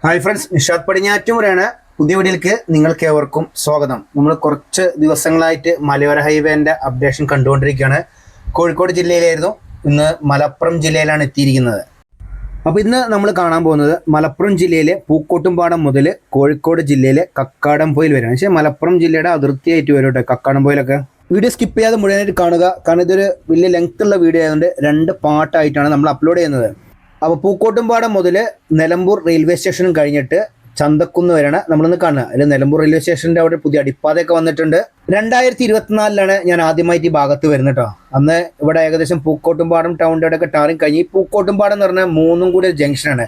Hi friends, Nishad പടിഞ്ഞാറ്റുമുറയാണ്. പുതിയ വീഡിയോയിലേക്ക് നിങ്ങൾക്ക് ഏവർക്കും സ്വാഗതം. നമ്മൾ കുറച്ച് ദിവസങ്ങളായിട്ട് മലയോര ഹൈവേൻ്റെ അപ്ഡേഷൻ കണ്ടുകൊണ്ടിരിക്കുകയാണ്. കോഴിക്കോട് ജില്ലയിലായിരുന്നു, ഇന്ന് മലപ്പുറം ജില്ലയിലാണ് എത്തിയിരിക്കുന്നത്. അപ്പോൾ ഇന്ന് നമ്മൾ കാണാൻ പോകുന്നത് മലപ്പുറം ജില്ലയിലെ പൂക്കോട്ടുംപാടം മുതൽ കോഴിക്കോട് ജില്ലയിലെ കക്കാടംപൊയിൽ വരെയാണ്. പക്ഷേ മലപ്പുറം ജില്ലയുടെ അതിർത്തിയായിട്ട് വരും കേട്ടോ കക്കാടംപൊയിലൊക്കെ. വീഡിയോ സ്കിപ്പ് ചെയ്യാതെ മുഴുവനായിട്ട് കാണുക, കാരണം ഇതൊരു വലിയ ലെങ്ത് ഉള്ള വീഡിയോ ആയതുകൊണ്ട് 2 പാർട്ടായിട്ടാണ് നമ്മൾ അപ്ലോഡ് ചെയ്യുന്നത്. അപ്പോൾ പൂക്കോട്ടുംപാടം മുതൽ നിലമ്പൂർ റെയിൽവേ സ്റ്റേഷനും കഴിഞ്ഞിട്ട് ചന്തക്കുന്ന് വരെയാണ് നമ്മളിന്ന് കാണുക. അതിൽ നിലമ്പൂർ റെയിൽവേ സ്റ്റേഷൻ്റെ അവിടെ പുതിയ അടിപ്പാതയൊക്കെ വന്നിട്ടുണ്ട്. 2024 ഞാൻ ആദ്യമായിട്ട് ഈ ഭാഗത്ത് വരുന്നത് കേട്ടോ. അന്ന് ഇവിടെ ഏകദേശം പൂക്കോട്ടുംപാടം ടൗണിൻ്റെ അവിടെയൊക്കെ ടാറിങ് കഴിഞ്ഞ് ഈ പൂക്കോട്ടുംപാടം എന്ന് പറഞ്ഞാൽ 3 കൂടി ഒരു ജംഗ്ഷനാണ്.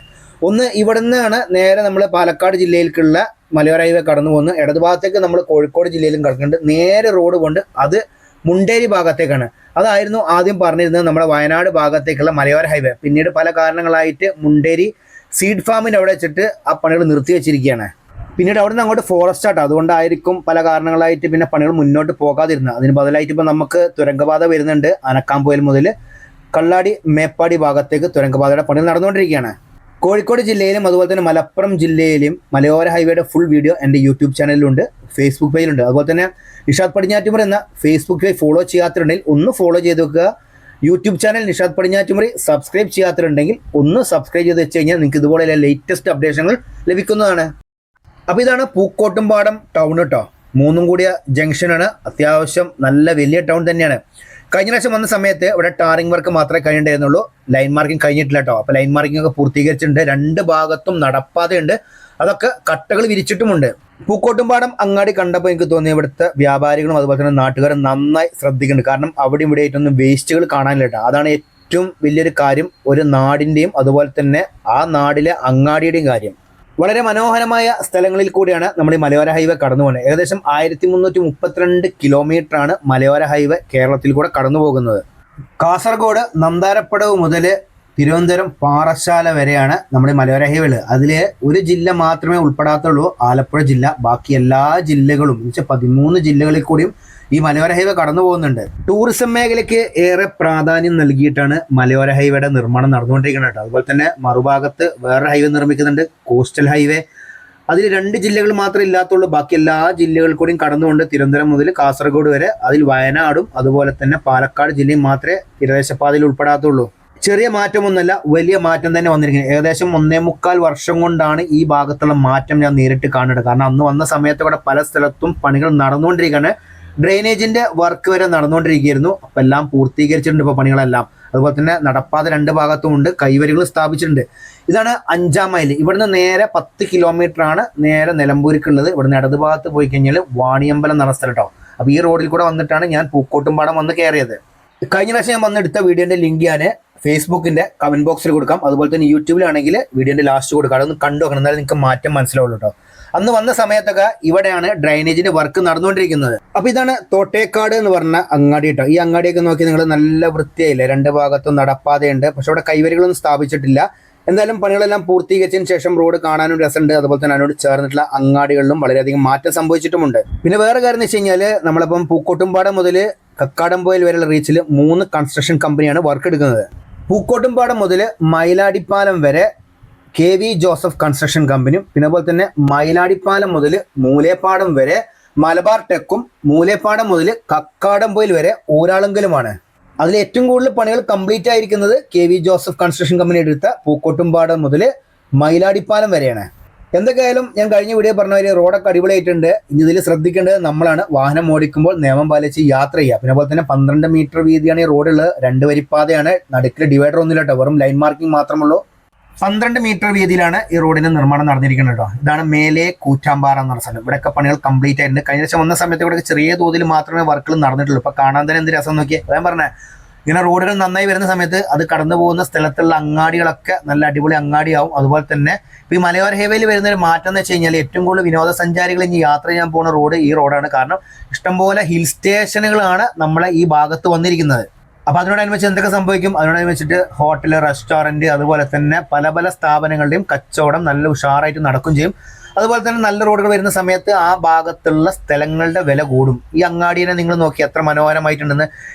ഒന്ന് ഇവിടെ നിന്നാണ് നേരെ നമ്മൾ പാലക്കാട് ജില്ലയിലേക്കുള്ള മലയോര ഹൈവേ കടന്നു പോകുന്നത്. ഇടതുഭാഗത്തേക്ക് നമ്മൾ കോഴിക്കോട് ജില്ലയിലും കിടക്കുന്നുണ്ട്. നേരെ റോഡ് കൊണ്ട് അത് മുണ്ടേരി ഭാഗത്തേക്കാണ്. അതായിരുന്നു ആദ്യം പറഞ്ഞിരുന്നത് നമ്മുടെ വയനാട് ഭാഗത്തേക്കുള്ള മലയോര ഹൈവേ. പിന്നീട് പല കാരണങ്ങളായിട്ട് മുണ്ടേരി സീഡ് ഫാമിൻ്റെ അവിടെ വെച്ചിട്ട് ആ പണികൾ നിർത്തി വെച്ചിരിക്കുകയാണ്. പിന്നീട് അവിടെ നിന്ന് അങ്ങോട്ട് ഫോറസ്റ്റ് ആട്ടോ, അതുകൊണ്ടായിരിക്കും പല കാരണങ്ങളായിട്ട് പിന്നെ പണികൾ മുന്നോട്ട് പോകാതിരുന്നത്. അതിന് ബദലായിട്ട് ഇപ്പോൾ നമുക്ക് തുരങ്കപാത വരുന്നുണ്ട്. അനക്കാംപൊയിൽ മുതൽ കള്ളാടി മേപ്പാടി ഭാഗത്തേക്ക് തുരങ്കപാതയുടെ പണികൾ നടന്നുകൊണ്ടിരിക്കുകയാണ്. കോഴിക്കോട് ജില്ലയിലും അതുപോലെ തന്നെ മലപ്പുറം ജില്ലയിലും മലയോര ഹൈവേയുടെ ഫുൾ വീഡിയോ എൻ്റെ യൂട്യൂബ് ചാനലിലുണ്ട്, ഫേസ്ബുക്ക് പേജിലുണ്ട്. അതുപോലെ തന്നെ നിഷാദ് പടിഞ്ഞാറ്റുമുറി എന്ന ഫേസ്ബുക്ക് പേജ് ഫോളോ ചെയ്യാത്തിട്ടുണ്ടെങ്കിൽ ഒന്ന് ഫോളോ ചെയ്ത് വെക്കുക. YouTube channel Nishad Padinjattumuri subscribe ചെയ്യാത്തിട്ടുണ്ടെങ്കിൽ ഒന്ന് സബ്സ്ക്രൈബ് ചെയ്ത് വെച്ച് കഴിഞ്ഞാൽ നിങ്ങൾക്ക് ഇതുപോലെയുള്ള ലേറ്റസ്റ്റ് അപ്ഡേഷനുകൾ ലഭിക്കുന്നതാണ്. അപ്പോൾ ഇതാണ് പൂക്കോട്ടുംപാടം ടൗൺ കേട്ടോ. 3 കൂടിയ ജംഗ്ഷനാണ്. അത്യാവശ്യം നല്ല വലിയ ടൗൺ തന്നെയാണ്. കഴിഞ്ഞ പ്രാവശ്യം വന്ന സമയത്ത് ഇവിടെ ടാറിംഗ് വർക്ക് മാത്രമേ കഴിഞ്ഞിട്ടുണ്ടായിരുന്നുള്ളൂ. ലൈൻ മാർക്കിംഗ് കഴിഞ്ഞിട്ടില്ല കേട്ടോ. അപ്പോൾ ലൈൻ മാർക്കിംഗ് ഒക്കെ പൂർത്തീകരിച്ചിട്ടുണ്ട്. 2 ഭാഗത്തും നടപ്പാതയുണ്ട്. അതൊക്കെ കട്ടകൾ വിരിച്ചിട്ടുമുണ്ട്. പൂക്കോട്ടുംപാടം അങ്ങാടി കണ്ടപ്പോൾ എനിക്ക് തോന്നി ഇവിടുത്തെ വ്യാപാരികളും അതുപോലെ തന്നെ നാട്ടുകാരും നന്നായി ശ്രദ്ധിക്കുന്നുണ്ട്. കാരണം അവിടെ ഇവിടെ ആയിട്ടൊന്നും വേസ്റ്റുകൾ കാണാനില്ല കേട്ടോ. അതാണ് ഏറ്റവും വലിയൊരു കാര്യം, ഒരു നാടിൻ്റെയും അതുപോലെ തന്നെ ആ നാടിലെ അങ്ങാടിയുടെയും കാര്യം. വളരെ മനോഹരമായ സ്ഥലങ്ങളിൽ കൂടിയാണ് നമ്മൾ ഈ മലയോര ഹൈവേ കടന്നു പോകുന്നത്. ഏകദേശം 1332 കിലോമീറ്ററാണ് മലയോര ഹൈവേ കേരളത്തിൽ കൂടെ കടന്നു പോകുന്നത്. കാസർഗോഡ് നന്താരപ്പടവ് മുതൽ തിരുവനന്തപുരം പാറശാല വരെയാണ് നമ്മുടെ മലയോര ഹൈവേകൾ. അതിൽ ഒരു ജില്ല മാത്രമേ ഉൾപ്പെടാത്തുള്ളൂ, ആലപ്പുഴ ജില്ല. ബാക്കി എല്ലാ ജില്ലകളും എന്നുവെച്ചാൽ 13 ജില്ലകളിൽ കൂടിയും ഈ മലയോര ഹൈവേ കടന്നു പോകുന്നുണ്ട്. ടൂറിസം മേഖലയ്ക്ക് ഏറെ പ്രാധാന്യം നൽകിയിട്ടാണ് മലയോര ഹൈവേയുടെ നിർമ്മാണം നടന്നുകൊണ്ടിരിക്കുന്നത് കേട്ടോ. അതുപോലെ തന്നെ മറുഭാഗത്ത് വേറെ ഹൈവേ നിർമ്മിക്കുന്നുണ്ട്, കോസ്റ്റൽ ഹൈവേ. അതിൽ 2 ജില്ലകൾ മാത്രമേ ഇല്ലാത്തുള്ളൂ. ബാക്കി എല്ലാ ജില്ലകളിൽ കൂടിയും കടന്നുകൊണ്ട് തിരുവനന്തപുരം മുതൽ കാസർഗോഡ് വരെ. അതിൽ വയനാടും അതുപോലെ തന്നെ പാലക്കാട് ജില്ലയും മാത്രമേ തീരദേശപാതയിൽ ഉൾപ്പെടാത്തുള്ളൂ. ചെറിയ മാറ്റമൊന്നുമല്ല, വലിയ മാറ്റം തന്നെ വന്നിരിക്കുന്നത്. ഏകദേശം 1.25 വർഷം കൊണ്ടാണ് ഈ ഭാഗത്തുള്ള മാറ്റം ഞാൻ നേരിട്ട് കാണുന്നത്. കാരണം അന്ന് വന്ന സമയത്ത് ഇവിടെ പല സ്ഥലത്തും പണികൾ നടന്നുകൊണ്ടിരിക്കുകയാണ്. ഡ്രെയിനേജിന്റെ വർക്ക് വരെ നടന്നുകൊണ്ടിരിക്കുകയായിരുന്നു. അപ്പം എല്ലാം പൂർത്തീകരിച്ചിട്ടുണ്ട് ഇപ്പോൾ പണികളെല്ലാം. അതുപോലെ തന്നെ നടപ്പാത 2 ഭാഗത്തും ഉണ്ട്, കൈവരികൾ സ്ഥാപിച്ചിട്ടുണ്ട്. ഇതാണ് 5-ാം മൈൽ. ഇവിടുന്ന് നേരെ 10 കിലോമീറ്ററാണ് നേരെ നിലമ്പൂരിക്കുള്ളത്. ഇവിടുന്ന് ഇടത് ഭാഗത്ത് പോയി കഴിഞ്ഞാൽ വാണിയമ്പലം നടന്ന സ്ഥലം കേട്ടോ. അപ്പോൾ ഈ റോഡിൽ കൂടെ വന്നിട്ടാണ് ഞാൻ പൂക്കോട്ടുംപാടം വന്ന് കയറിയത്. കഴിഞ്ഞ പ്രാവശ്യം ഞാൻ വന്നെടുത്ത വീഡിയോൻ്റെ ലിങ്ക് ഞാൻ ഫേസ്ബുക്കിൻ്റെ കമൻറ്റ് ബോക്സിൽ കൊടുക്കാം. അതുപോലെ തന്നെ യൂട്യൂബിലാണെങ്കിൽ വീഡിയോൻ്റെ ലാസ്റ്റ് കൊടുക്കാം. അതൊന്ന് കണ്ടു നോക്കണം, എന്നാലും നിങ്ങൾക്ക് മാറ്റം മനസ്സിലാവുള്ളൂ കേട്ടോ. അന്ന് വന്ന സമയത്തൊക്കെ ഇവിടെയാണ് ഡ്രൈനേജിന്റെ വർക്ക് നടന്നുകൊണ്ടിരിക്കുന്നത്. അപ്പോൾ ഇതാണ് തോട്ടേക്കാട് എന്ന് പറഞ്ഞ അങ്ങാടി കേട്ടോ. ഈ അങ്ങാടിയൊക്കെ നോക്കി നിങ്ങൾ നല്ല വൃത്തിയായില്ലേ, 2 ഭാഗത്തും നടപ്പാതയുണ്ട്. പക്ഷെ അവിടെ കൈവരികളൊന്നും സ്ഥാപിച്ചിട്ടില്ല. എന്തായാലും പണികളെല്ലാം പൂർത്തീകരിച്ചതിന് ശേഷം റോഡ് കാണാനും രസമുണ്ട്. അതുപോലെ തന്നെ അതിനോട് ചേർന്നിട്ടുള്ള അങ്ങാടികളിലും വളരെയധികം മാറ്റം സംഭവിച്ചിട്ടുമുണ്ട്. പിന്നെ വേറെ കാര്യം എന്ന് വെച്ച് കഴിഞ്ഞാൽ നമ്മളിപ്പം പൂക്കോട്ടുംപാടം മുതൽ കക്കാടംപൊയിൽ വരെയുള്ള റീച്ചിൽ 3 കൺസ്ട്രക്ഷൻ കമ്പനിയാണ് വർക്ക് എടുക്കുന്നത്. പൂക്കോട്ടുംപാടം മുതൽ മയിലാടിപ്പാലം വരെ KV ജോസഫ് കൺസ്ട്രക്ഷൻ കമ്പനിയും, പിന്നെ അതുപോലെ തന്നെ മയിലാടിപ്പാലം മുതൽ മൂലേപ്പാടം വരെ മലബാർ ടെക്കും, മൂലേപ്പാടം മുതൽ കക്കാടംപൊയിൽ വരെ ഊരാളുങ്കലുമാണ്. അതിൽ ഏറ്റവും കൂടുതൽ പണികൾ കംപ്ലീറ്റ് ആയിരിക്കുന്നത് KV ജോസഫ് കൺസ്ട്രക്ഷൻ കമ്പനി എടുത്ത പൂക്കോട്ടുംപാടം മുതൽ മയിലാടിപ്പാലം വരെയാണ്. എന്തൊക്കെയായാലും ഞാൻ കഴിഞ്ഞ വീഡിയോ പറഞ്ഞ ഒരു റോഡൊക്കെ അടിപൊളിയായിട്ടുണ്ട്. ഇനി ഇതിൽ ശ്രദ്ധിക്കേണ്ടത് നമ്മളാണ് വാഹനം ഓടിക്കുമ്പോൾ നിയമം പാലിച്ച് യാത്ര ചെയ്യുക. പിന്നെ അതുപോലെ തന്നെ 12 മീറ്റർ വീതിയാണ് ഈ റോഡുള്ളത്. 2 വരിപ്പാതയാണ്, നടുക്കിൽ ഡിവൈഡർ ഒന്നുമില്ല കേട്ടോ, വെറും ലൈൻ മാർക്കിംഗ് മാത്രമുള്ളൂ. 12 മീറ്റർ വീതിയിലാണ് ഈ റോഡിന്റെ നിർമ്മാണം നടന്നിരിക്കുന്നത് കേട്ടോ. ഇതാണ് മേലെ കൂറ്റാമ്പാറ എന്ന് പറഞ്ഞ സ്ഥലം. ഇവിടെയൊക്കെ പണികൾ കംപ്ലീറ്റ് ആയിട്ടുണ്ട്. കഴിഞ്ഞ ദിവസം വന്ന സമയത്ത് ഇവിടെ ചെറിയ തോതിൽ മാത്രമേ വർക്കുകൾ നടന്നിട്ടുള്ളൂ. ഇപ്പൊ കാണാൻ തന്നെ എന്ത് രസം നോക്കിയേ. ഞാൻ പറഞ്ഞേ, ഇങ്ങനെ റോഡുകൾ നന്നായി വരുന്ന സമയത്ത് അത് കടന്നു പോകുന്ന സ്ഥലത്തുള്ള അങ്ങാടികളൊക്കെ നല്ല അടിപൊളി അങ്ങാടിയാവും. അതുപോലെ തന്നെ ഇപ്പോൾ ഈ മലയോര ഹൈവേയിൽ വരുന്ന ഒരു മാറ്റം എന്ന് വെച്ച് കഴിഞ്ഞാൽ ഏറ്റവും കൂടുതൽ വിനോദസഞ്ചാരികൾ ഇനി യാത്ര ചെയ്യാൻ പോകുന്ന റോഡ് ഈ റോഡാണ്. കാരണം ഇഷ്ടംപോലെ ഹിൽ സ്റ്റേഷനുകളാണ് നമ്മളെ ഈ ഭാഗത്ത് വന്നിരിക്കുന്നത്. അപ്പോൾ അതിനോടനുബന്ധിച്ച് എന്തൊക്കെ സംഭവിക്കും? അതിനോടനുബന്ധിച്ചിട്ട് ഹോട്ടൽ, റെസ്റ്റോറൻറ്റ്, അതുപോലെ തന്നെ പല പല സ്ഥാപനങ്ങളുടെയും കച്ചവടം നല്ല ഉഷാറായിട്ട് നടക്കും ചെയ്യും. അതുപോലെ തന്നെ നല്ല റോഡുകൾ വരുന്ന സമയത്ത് ആ ഭാഗത്തുള്ള സ്ഥലങ്ങളുടെ വില കൂടും. ഈ അങ്ങാടിയെ നിങ്ങൾ നോക്കി എത്ര മനോഹരമായിട്ടുണ്ടെന്ന്.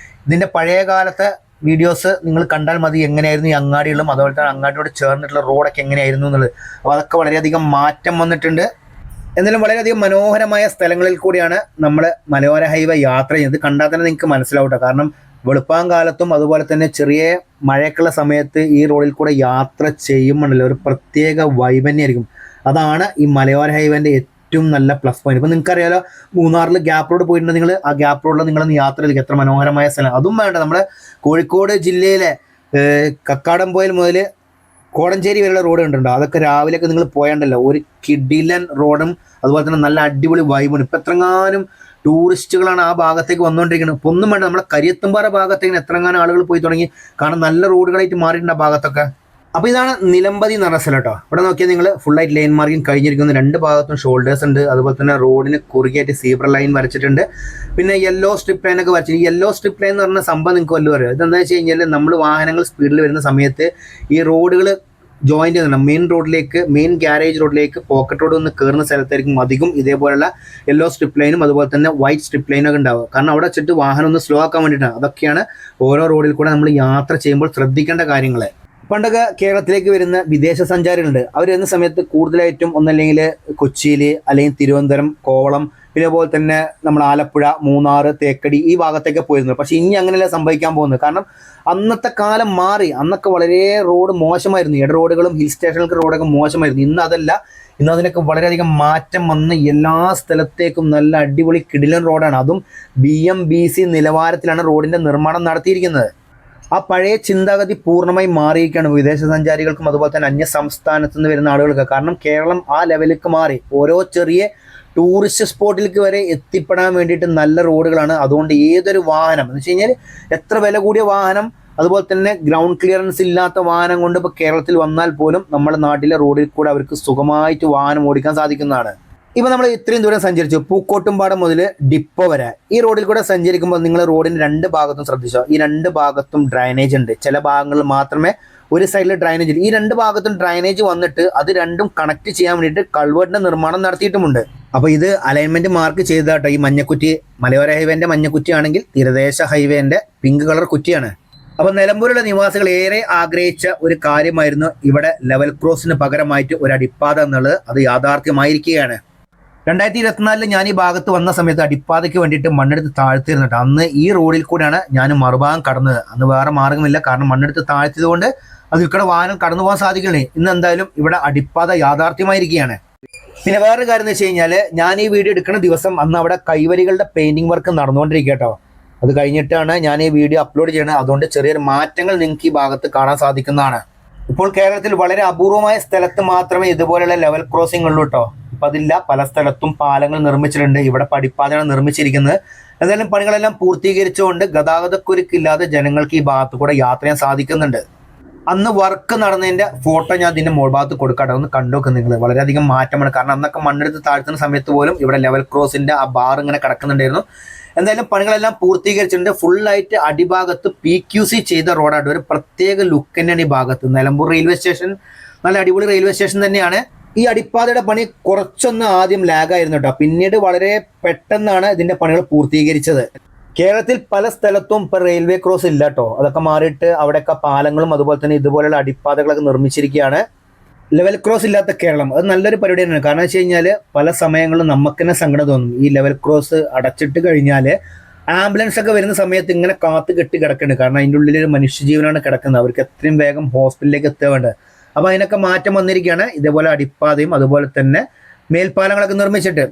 ഇതിൻ്റെ പഴയ കാലത്തെ വീഡിയോസ് നിങ്ങൾ കണ്ടാൽ മതി എങ്ങനെയായിരുന്നു ഈ അങ്ങാടികളും അതുപോലെ തന്നെ അങ്ങാടിയോട് ചേർന്നിട്ടുള്ള റോഡൊക്കെ എങ്ങനെയായിരുന്നു എന്നുള്ളത്. അപ്പോൾ അതൊക്കെ വളരെയധികം മാറ്റം വന്നിട്ടുണ്ട്. എന്നാലും വളരെയധികം മനോഹരമായ സ്ഥലങ്ങളിൽ കൂടിയാണ് നമ്മൾ മലയോര ഹൈവേ യാത്ര ചെയ്യുന്നത്. കണ്ടാൽ തന്നെ നിങ്ങൾക്ക് മനസ്സിലാവട്ടെ. കാരണം വെളുപ്പാങ്കാലത്തും അതുപോലെ തന്നെ ചെറിയ മഴയൊക്കെയുള്ള സമയത്ത് ഈ റോഡിൽ കൂടെ യാത്ര ചെയ്യുമ്പോഴല്ലോ ഒരു പ്രത്യേക വൈബ് തന്നെയായിരിക്കും. അതാണ് ഈ മലയോര ഹൈവേൻ്റെ ഏറ്റവും നല്ല പ്ലസ് പോയിന്റ്. ഇപ്പം നിങ്ങൾക്കറിയാലോ, മൂന്നാറിൽ ഗ്യാപ്പ് റോഡ് പോയിട്ടുണ്ടെങ്കിൽ നിങ്ങൾ ആ ഗ്യാപ്പ് റോഡിൽ നിങ്ങളൊന്ന് യാത്ര ചെയ്ത് എത്ര മനോഹരമായ സ്ഥലം. അതും വേണ്ട, നമ്മുടെ കോഴിക്കോട് ജില്ലയിലെ കക്കാടംപൊയിൽ മുതൽ കോടഞ്ചേരി വരെയുള്ള റോഡ് കണ്ടിട്ടുണ്ടോ? അതൊക്കെ രാവിലെയൊക്കെ നിങ്ങൾ പോയാണ്ടല്ലോ ഒരു കിടിലൻ റോഡും അതുപോലെ തന്നെ നല്ല അടിപൊളി വൈബും. ഇപ്പം എത്രങ്ങാനും ടൂറിസ്റ്റുകളാണ് ആ ഭാഗത്തേക്ക് വന്നുകൊണ്ടിരിക്കുന്നത്. ഇപ്പം ഒന്നും വേണ്ട, നമ്മുടെ കരിയത്തുംപാറ ഭാഗത്തേക്ക് എത്രങ്ങാനും ആളുകൾ പോയി തുടങ്ങി. കാരണം നല്ല റോഡുകളായിട്ട് മാറിയിട്ടുണ്ട് ആ ഭാഗത്തൊക്കെ. അപ്പോൾ ഇതാണ് നിലമ്പതി എന്ന് പറഞ്ഞ സ്ഥലം കേട്ടോ. ഇവിടെ നോക്കിയാൽ നിങ്ങൾ ഫുള്ളായിട്ട് ലൈൻ മാർക്കിംഗ് കഴിഞ്ഞിരിക്കുന്നു. രണ്ട് ഭാഗത്തും ഷോൾഡേഴ്സ് ഉണ്ട്. അതുപോലെ തന്നെ റോഡിന് കുറുകയായിട്ട് സീബ്ര ലൈൻ വരച്ചിട്ടുണ്ട്. പിന്നെ യെല്ലോ സ്ട്രിപ്പ് ലൈൻ ഒക്കെ വരച്ചിട്ട്, ഈ യെല്ലോ സ്ട്രിപ്പ് ലൈൻ എന്ന് പറഞ്ഞ സംഭവം നിങ്ങൾക്ക് വല്ലതും അറിയാം. ഇതെന്താ വെച്ച് കഴിഞ്ഞാൽ നമ്മൾ വാഹനങ്ങൾ സ്പീഡിൽ വരുന്ന സമയത്ത് ഈ റോഡുകൾ ജോയിൻ ചെയ്യുന്നുണ്ട്. മെയിൻ റോഡിലേക്ക്, മെയിൻ ഗ്യാരേജ് റോഡിലേക്ക് പോക്കറ്റ് റോഡ് ഒന്ന് കയറുന്ന സ്ഥലത്തായിരിക്കും അധികം ഇതേപോലുള്ള യെല്ലോ സ്ട്രിപ്പ് ലൈനും അതുപോലെ തന്നെ വൈറ്റ് സ്ട്രിപ്പ് ലൈനും ഒക്കെ ഉണ്ടാവുക. കാരണം അവിടെ വെച്ചിട്ട് വാഹനം ഒന്ന് സ്ലോ ആക്കാൻ വേണ്ടിയിട്ടാണ്. അതൊക്കെയാണ് ഓരോ റോഡിൽ കൂടെ നമ്മൾ യാത്ര ചെയ്യുമ്പോൾ ശ്രദ്ധിക്കേണ്ട കാര്യങ്ങൾ. പണ്ടൊക്കെ കേരളത്തിലേക്ക് വരുന്ന വിദേശ സഞ്ചാരികളുണ്ട്. അവർ വരുന്ന സമയത്ത് കൂടുതലായിട്ടും ഒന്നല്ലെങ്കിൽ കൊച്ചിയിൽ അല്ലെങ്കിൽ തിരുവനന്തപുരം, കോവളം, പിന്നെ അതുപോലെ തന്നെ നമ്മൾ ആലപ്പുഴ, മൂന്നാർ, തേക്കടി ഈ ഭാഗത്തേക്ക് പോയിരുന്നു. പക്ഷേ ഇനി അങ്ങനെയല്ല സംഭവിക്കാൻ പോകുന്നത്. കാരണം അന്നത്തെ കാലം മാറി. അന്നൊക്കെ വളരെ റോഡ് മോശമായിരുന്നു. ഇട റോഡുകളും ഹിൽ സ്റ്റേഷനുകൾക്ക് റോഡൊക്കെ മോശമായിരുന്നു. ഇന്ന് അതല്ല. ഇന്ന് അതിനൊക്കെ വളരെയധികം മാറ്റം വന്ന് എല്ലാ സ്ഥലത്തേക്കും നല്ല അടിപൊളി കിടിലൻ റോഡാണ്. അതും BMBC നിലവാരത്തിലാണ് റോഡിൻ്റെ നിർമ്മാണം നടത്തിയിരിക്കുന്നത്. ആ പഴയ ചിന്താഗതി പൂർണ്ണമായി മാറിയിരിക്കുകയാണ് വിദേശ സഞ്ചാരികൾക്കും അതുപോലെ തന്നെ അന്യ സംസ്ഥാനത്തു നിന്ന് വരുന്ന ആളുകൾക്ക്. കാരണം കേരളം ആ ലെവലിലേക്ക് മാറി. ഓരോ ചെറിയ ടൂറിസ്റ്റ് സ്പോട്ടിലേക്ക് വരെ എത്തിപ്പെടാൻ വേണ്ടിയിട്ട് നല്ല റോഡുകളാണ്. അതുകൊണ്ട് ഏതൊരു വാഹനം എന്ന് വെച്ച് കഴിഞ്ഞാൽ എത്ര വില കൂടിയ വാഹനം അതുപോലെ തന്നെ ഗ്രൗണ്ട് ക്ലിയറൻസ് ഇല്ലാത്ത വാഹനം കൊണ്ട് ഇപ്പോൾ കേരളത്തിൽ വന്നാൽ പോലും നമ്മുടെ നാട്ടിലെ റോഡിൽ കൂടെ അവർക്ക് സുഖമായിട്ട് വാഹനം ഓടിക്കാൻ സാധിക്കുന്നതാണ്. ഇപ്പോൾ നമ്മൾ ഇത്രയും ദൂരം സഞ്ചരിച്ചു, പൂക്കോട്ടുംപാടം മുതൽ ഡിപ്പോ വരെ. ഈ റോഡിൽ കൂടെ സഞ്ചരിക്കുമ്പോൾ നിങ്ങൾ റോഡിന് രണ്ട് ഭാഗത്തും ശ്രദ്ധിച്ചോ, ഈ രണ്ട് ഭാഗത്തും ഡ്രൈനേജ് ഉണ്ട്. ചില ഭാഗങ്ങളിൽ മാത്രമേ ഒരു സൈഡിൽ ഡ്രൈനേജ് ഇല്ല. ഈ രണ്ട് ഭാഗത്തും ഡ്രൈനേജ് വന്നിട്ട് അത് രണ്ടും കണക്ട് ചെയ്യാൻ വേണ്ടിയിട്ട് കൾവേർട്ടിന്റെ നിർമ്മാണം നടത്തിയിട്ടുമുണ്ട്. അപ്പോൾ ഇത് അലൈൻമെന്റ് മാർക്ക് ചെയ്തതാട്ടോ. ഈ മഞ്ഞക്കുറ്റി മലയോര ഹൈവേന്റെ മഞ്ഞക്കുറ്റി ആണെങ്കിൽ തീരദേശ ഹൈവേന്റെ പിങ്ക് കളർ കുറ്റിയാണ്. അപ്പോൾ നിലമ്പൂരിലെ നിവാസികൾ ഏറെ ആഗ്രഹിച്ച ഒരു കാര്യമായിരുന്നു ഇവിടെ ലെവൽ ക്രോസിന് പകരമായിട്ട് ഒരു അടിപ്പാത എന്നുള്ളത്. അത് യാഥാർത്ഥ്യമായിരിക്കുകയാണ്. 2024 ഞാൻ ഈ ഭാഗത്ത് വന്ന സമയത്ത് അടിപ്പാതയ്ക്ക് വേണ്ടിയിട്ട് മണ്ണെടുത്ത് താഴ്ത്തിരുന്നിട്ട് അന്ന് ഈ റോഡിൽ കൂടെയാണ് ഞാൻ മറുഭാഗം കടന്നത്. അന്ന് വേറെ മാർഗമില്ല. കാരണം മണ്ണെടുത്ത് താഴ്ത്തിയത് കൊണ്ട് അത് ഇവിടെ വാഹനം കടന്നു പോകാൻ സാധിക്കണേ. ഇന്ന് എന്തായാലും ഇവിടെ അടിപ്പാത യാഥാർത്ഥ്യമായിരിക്കുകയാണ്. പിന്നെ വേറൊരു കാര്യം എന്ന് വെച്ച് കഴിഞ്ഞാൽ, ഞാൻ ഈ വീഡിയോ എടുക്കുന്ന ദിവസം അന്ന് അവിടെ കൈവരികളുടെ പെയിന്റിംഗ് വർക്ക് നടന്നുകൊണ്ടിരിക്കുക കേട്ടോ. അത് കഴിഞ്ഞിട്ടാണ് ഞാൻ ഈ വീഡിയോ അപ്ലോഡ് ചെയ്യണത്. അതുകൊണ്ട് ചെറിയൊരു മാറ്റങ്ങൾ നിങ്ങൾക്ക് ഈ ഭാഗത്ത് കാണാൻ സാധിക്കുന്നതാണ്. ഇപ്പോൾ കേരളത്തിൽ വളരെ അപൂർവമായ സ്ഥലത്ത് മാത്രമേ ഇതുപോലെയുള്ള ലെവൽ ക്രോസിംഗ് ഉള്ളൂ കേട്ടോ. ഇപ്പം അതില്ല. പല സ്ഥലത്തും പാലങ്ങൾ നിർമ്മിച്ചിട്ടുണ്ട്. ഇവിടെ പടിപ്പാതയാണ് നിർമ്മിച്ചിരിക്കുന്നത്. എന്തായാലും പണികളെല്ലാം പൂർത്തീകരിച്ചുകൊണ്ട് ഗതാഗതക്കുരുക്കില്ലാതെ ജനങ്ങൾക്ക് ഈ ഭാഗത്ത് കൂടെ യാത്ര ചെയ്യാൻ സാധിക്കുന്നുണ്ട്. അന്ന് വർക്ക് നടന്നതിൻ്റെ ഫോട്ടോ ഞാൻ ഇതിൻ്റെ മുകൾ ഭാഗത്ത് കൊടുക്കാട്ടെ. ഒന്ന് കണ്ടുനോക്ക് നിങ്ങൾ. വളരെയധികം മാറ്റമാണ്. കാരണം അന്നൊക്കെ മണ്ണെടുത്ത് താഴ്ത്തുന്ന സമയത്ത് പോലും ഇവിടെ ലെവൽ ക്രോസിൻ്റെ ആ ബാർ ഇങ്ങനെ കിടക്കുന്നുണ്ടായിരുന്നു. എന്തായാലും പണികളെല്ലാം പൂർത്തീകരിച്ചിട്ടുണ്ട്. ഫുള്ളായിട്ട് അടിഭാഗത്ത് PQC ചെയ്ത റോഡായിട്ട് ഒരു പ്രത്യേക ലുക്ക് തന്നെയാണ് ഈ ഭാഗത്ത്. നിലമ്പൂർ റെയിൽവേ സ്റ്റേഷൻ നല്ല അടിപൊളി റെയിൽവേ സ്റ്റേഷൻ തന്നെയാണ്. ഈ അടിപ്പാതയുടെ പണി കുറച്ചൊന്ന് ആദ്യം ലാഗായിരുന്നു കേട്ടോ. പിന്നീട് വളരെ പെട്ടെന്നാണ് ഇതിന്റെ പണികൾ പൂർത്തീകരിച്ചത്. കേരളത്തിൽ പല സ്ഥലത്തും ഇപ്പൊ റെയിൽവേ ക്രോസ് ഇല്ല കേട്ടോ. അതൊക്കെ മാറിയിട്ട് അവിടെയൊക്കെ പാലങ്ങളും അതുപോലെ തന്നെ ഇതുപോലെയുള്ള അടിപ്പാതകളൊക്കെ നിർമ്മിച്ചിരിക്കുകയാണ്. ലെവൽ ക്രോസ് ഇല്ലാത്ത കേരളം അത് നല്ലൊരു പരിപാടി തന്നെയാണ്. കാരണം വെച്ച് കഴിഞ്ഞാൽ പല സമയങ്ങളിലും നമുക്ക് തന്നെ സങ്കടം തോന്നും. ഈ ലെവൽ ക്രോസ് അടച്ചിട്ട് കഴിഞ്ഞാൽ ആംബുലൻസ് ഒക്കെ വരുന്ന സമയത്ത് ഇങ്ങനെ കാത്ത് കെട്ടി കിടക്കുന്നുണ്ട്. കാരണം അതിൻ്റെ ഉള്ളിൽ ഒരു മനുഷ്യജീവനാണ് കിടക്കുന്നത്. അവർക്ക് എത്രയും വേഗം ഹോസ്പിറ്റലിലേക്ക് എത്തുക വേണ്ടത്. അപ്പോൾ അതിനൊക്കെ മാറ്റം വന്നിരിക്കുകയാണ്. ഇതേപോലെ അടിപ്പാതയും അതുപോലെ തന്നെ മേൽപ്പാലങ്ങളൊക്കെ നിർമ്മിച്ചിട്ട്.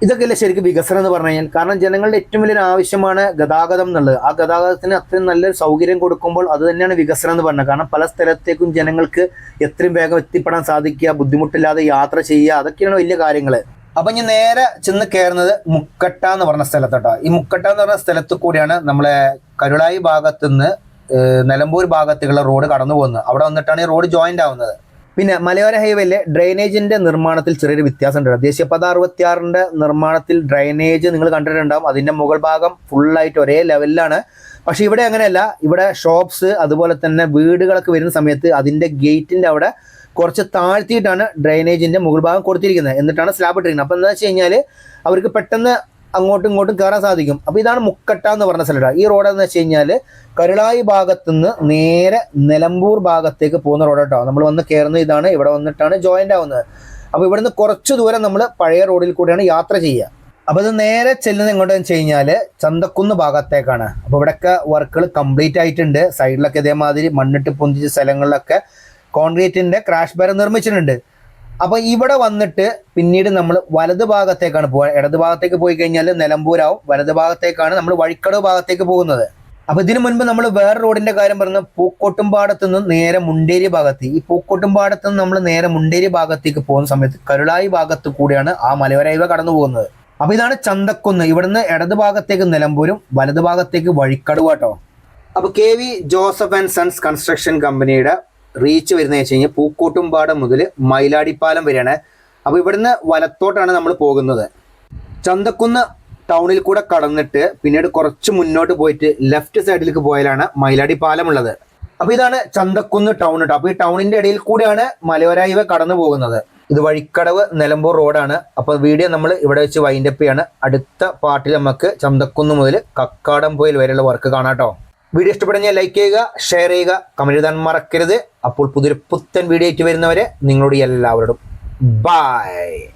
ഇതൊക്കെയല്ലേ ശരിക്കും വികസനം എന്ന് പറഞ്ഞു കഴിഞ്ഞാൽ. കാരണം ജനങ്ങളുടെ ഏറ്റവും വലിയൊരു ആവശ്യമാണ് ഗതാഗതം എന്നുള്ളത്. ആ ഗതാഗതത്തിന് അത്രയും നല്ലൊരു സൗകര്യം കൊടുക്കുമ്പോൾ അത് തന്നെയാണ് വികസനം എന്ന് പറഞ്ഞത്. കാരണം പല സ്ഥലത്തേക്കും ജനങ്ങൾക്ക് എത്രയും വേഗം എത്തിപ്പെടാൻ സാധിക്കുക, ബുദ്ധിമുട്ടില്ലാതെ യാത്ര ചെയ്യുക, അതൊക്കെയാണ് വലിയ കാര്യങ്ങൾ. അപ്പം ഞാൻ നേരെ ചെന്ന് കയറുന്നത് മുക്കട്ട എന്ന് പറഞ്ഞ സ്ഥലത്തോട്ടോ. ഈ മുക്കട്ട എന്ന് പറഞ്ഞ സ്ഥലത്ത് കൂടിയാണ് നമ്മളെ കരുളായി ഭാഗത്തുനിന്ന് നിലമ്പൂർ ഭാഗത്തേക്കുള്ള റോഡ് കടന്നു പോകുന്നത്. അവിടെ വന്നിട്ടാണ് ഈ റോഡ് ജോയിന്റ് ആവുന്നത്. പിന്നെ മലയോര ഹൈവേയിലെ ഡ്രൈനേജിന്റെ നിർമ്മാണത്തിൽ ചെറിയൊരു വ്യത്യാസം ഉണ്ട്. ദേശീയപാത 66 നിർമ്മാണത്തിൽ ഡ്രൈനേജ് നിങ്ങൾ കണ്ടിട്ടുണ്ടാവും. അതിന്റെ മുകൾ ഭാഗം ഫുള്ളായിട്ട് ഒരേ ലെവലിലാണ്. പക്ഷെ ഇവിടെ അങ്ങനെയല്ല. ഇവിടെ ഷോപ്സ് അതുപോലെ തന്നെ വീടുകളൊക്കെ വരുന്ന സമയത്ത് അതിന്റെ ഗേറ്റിന്റെ അവിടെ കുറച്ച് താഴ്ത്തിയിട്ടാണ് ഡ്രൈനേജിന്റെ മുകൾ ഭാഗം കൊടുത്തിരിക്കുന്നത്. എന്നിട്ടാണ് സ്ലാബ് ഇട്ടിരിക്കുന്നത്. അപ്പോൾ എന്താ വെച്ച് കഴിഞ്ഞാൽ അവർക്ക് പെട്ടെന്ന് അങ്ങോട്ടും ഇങ്ങോട്ടും കയറാൻ സാധിക്കും. അപ്പോൾ ഇതാണ് മുക്കട്ട എന്ന് പറഞ്ഞ സ്ഥലം. ഈ റോഡ് എന്ന് വെച്ച് കഴിഞ്ഞാൽ കരുളായി ഭാഗത്തു നിന്ന് നേരെ നിലമ്പൂർ ഭാഗത്തേക്ക് പോകുന്ന റോഡ് കേട്ടോ. നമ്മൾ വന്ന് കയറുന്നത് ഇതാണ്, ഇവിടെ വന്നിട്ടാണ് ജോയിൻ്റ് ആവുന്നത്. അപ്പോൾ ഇവിടുന്ന് കുറച്ച് ദൂരം നമ്മൾ പഴയ റോഡിൽ കൂടെയാണ് യാത്ര ചെയ്യുക. അപ്പോൾ ഇത് നേരെ ചെല്ലുന്നത് എങ്ങോട്ടെന്ന് വെച്ച് കഴിഞ്ഞാൽ ചന്തക്കുന്ന് ഭാഗത്തേക്കാണ്. അപ്പോൾ ഇവിടെയൊക്കെ വർക്കുകൾ കംപ്ലീറ്റ് ആയിട്ടുണ്ട്. സൈഡിലൊക്കെ ഇതേമാതിരി മണ്ണിട്ട് പൊന്തിച്ച സ്ഥലങ്ങളിലൊക്കെ കോൺക്രീറ്റിൻ്റെ ക്രാഷ് ബാരർ നിർമ്മിച്ചിട്ടുണ്ട്. അപ്പോൾ ഇവിടെ വന്നിട്ട് പിന്നീട് നമ്മൾ വലത് ഭാഗത്തേക്കാണ് പോകുക. ഇടത് ഭാഗത്തേക്ക് പോയി കഴിഞ്ഞാൽ നിലമ്പൂരാവും, വലത് ഭാഗത്തേക്കാണ് നമ്മൾ വഴിക്കടവ് ഭാഗത്തേക്ക് പോകുന്നത്. അപ്പോൾ ഇതിനു മുൻപ് നമ്മൾ വേറെ റോഡിന്റെ കാര്യം പറഞ്ഞ പൂക്കോട്ടുംപാടത്ത് നിന്ന് നേരെ മുണ്ടേരി ഭാഗത്ത്, ഈ പൂക്കോട്ടുംപാടത്ത് നിന്ന് നമ്മൾ നേരെ മുണ്ടേരി ഭാഗത്തേക്ക് പോകുന്ന സമയത്ത് കരുളായി ഭാഗത്ത് കൂടിയാണ് ആ മലയോര ഹൈവേ കടന്നു പോകുന്നത്. അപ്പോൾ ഇതാണ് ചന്തക്കുന്ന്. ഇവിടുന്ന് ഇടത് ഭാഗത്തേക്ക് നിലമ്പൂരും വലത് ഭാഗത്തേക്ക് വഴിക്കടവ് കേട്ടോ. അപ്പോൾ KV Joseph and sons construction കമ്പനിയുടെ റീച്ച് വരുന്നത് വെച്ച് കഴിഞ്ഞാൽ പൂക്കോട്ടുംപാടം മുതൽ മയിലാടിപ്പാലം വരെയാണ്. അപ്പോൾ ഇവിടുന്ന് വലത്തോട്ടാണ് നമ്മൾ പോകുന്നത്. ചന്തക്കുന്ന് ടൗണിൽ കൂടെ കടന്നിട്ട് പിന്നീട് കുറച്ച് മുന്നോട്ട് പോയിട്ട് ലെഫ്റ്റ് സൈഡിലേക്ക് പോയാലാണ് മയിലാടി പാലം ഉള്ളത്. അപ്പോൾ ഇതാണ് ചന്തക്കുന്ന് ടൗൺ കേട്ടോ. അപ്പോൾ ഈ ടൗണിന്റെ ഇടയിൽ കൂടെയാണ് മലയോര ഹൈവേ കടന്നു പോകുന്നത്. ഇത് വഴിക്കടവ് നിലമ്പൂർ റോഡാണ്. അപ്പോൾ വീഡിയോ നമ്മൾ ഇവിടെ വെച്ച് വൈൻഡപ്പ് ചെയ്യാണ്. അടുത്ത പാർട്ടിൽ നമുക്ക് ചന്തക്കുന്ന് മുതൽ കക്കാടംപൊയിൽ വരെയുള്ള വർക്ക് കാണാം കേട്ടോ. വീഡിയോ ഇഷ്ടപ്പെടുന്ന ലൈക്ക് ചെയ്യുക, ഷെയർ ചെയ്യുക, കമന്റ് എഴുതാൻ മറക്കരുത്. അപ്പോൾ പുതിയൊരു പുത്തൻ വീഡിയോ ആയിട്ട് വരുന്നവരെ നിങ്ങളോട് എല്ലാവരോടും ബൈ.